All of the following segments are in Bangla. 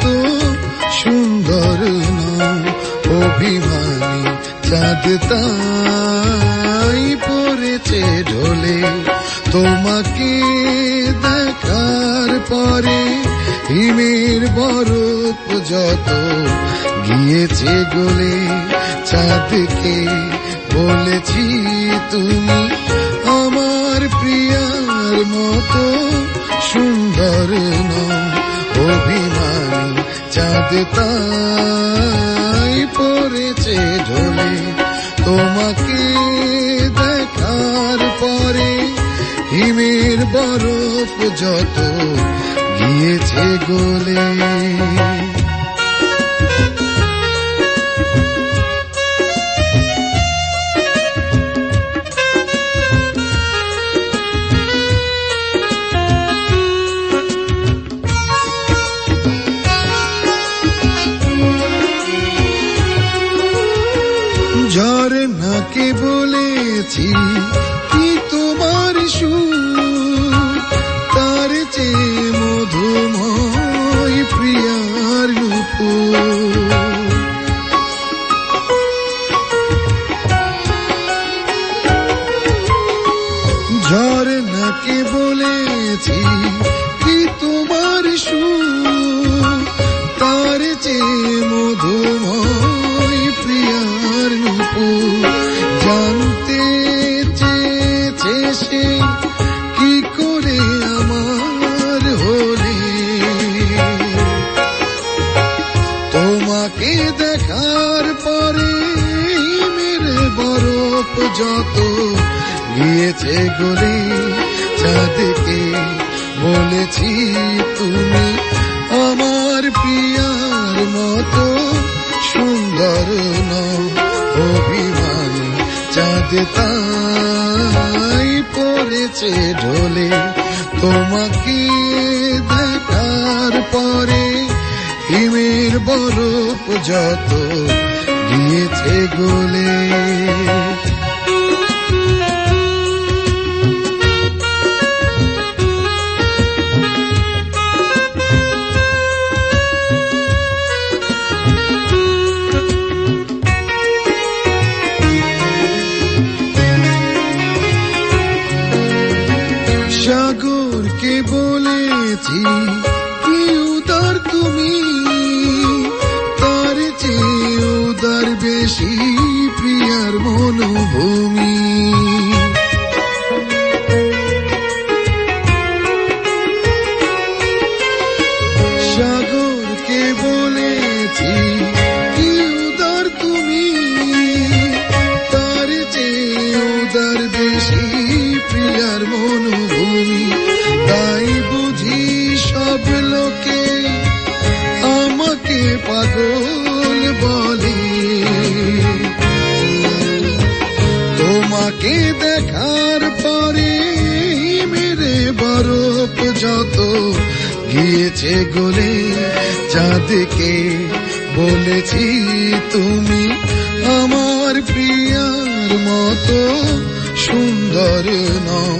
মতো সুন্দর নও, অভিমানী চাঁদ তাই পড়েছে ঢলে। তোমাকে দেখার পরে হিমের বরফ যত গিয়েছে গলে। চাঁদকে বলেছি তুমি আমার প্রিয়ার মতো সুন্দর নও, অভিমানী চাঁদ তাই পড়েছে ঢলে। তোমাকে দেখার পরে হিমের বরফ যত গিয়েছে গলে। ঝরনাকে বলেছি কি তোমার সুর তার চেয়ে মধুময় প্রিয়ার নূপুর। ঝরনাকে বলেছি কি তোমার সুর তার চেয়ে মধুময় প্রিয়ার নূপুর। জানতে চেয়েছে সে কি করে আমার হলে। তোমাকে দেখার পরে মেরে বরফ যত গিয়েছে গলে। চাঁদকে বলেছি তুমি আমার প্রিয়ার মতো সুন্দর নও, অভিমানী চাঁদ তাই পড়েছে ঢলে। তোমাকে দেখার পরে হিমের বরফ যত গিয়েছে গলে। সাগরকে বলেছি কি উদার তুমি তার চেয়ে উদার বেশি প্রিয়ার মনোভূমি। সাগরকে বলেছি কি উদার তুমি তার চেয়ে উদার বেশি প্রিয়ার মনোভূমি। তাই বুঝি সব লোকে আমাকে পাগল বলে। তোমাকে দেখার পরে মেরে বরফ যত গিয়েছে গলে। চাঁদকে বলেছি তুমি আমার প্রিয়ার মতো সুন্দর নও,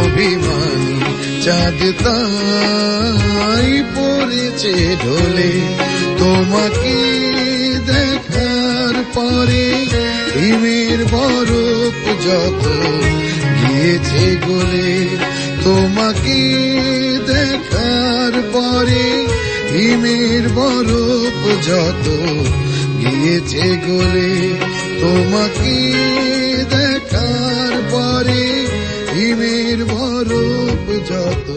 অভিমানী চাঁদ তাই পড়েছে ঢলে। তোমাকে দেখার পরে হিমের বরফ যত গিয়েছে গলে। তোমাকে দেখার পরে হিমের বরফ যত গিয়েছে গলে। তোমাকে দেখার পরে হিমের বরফ যত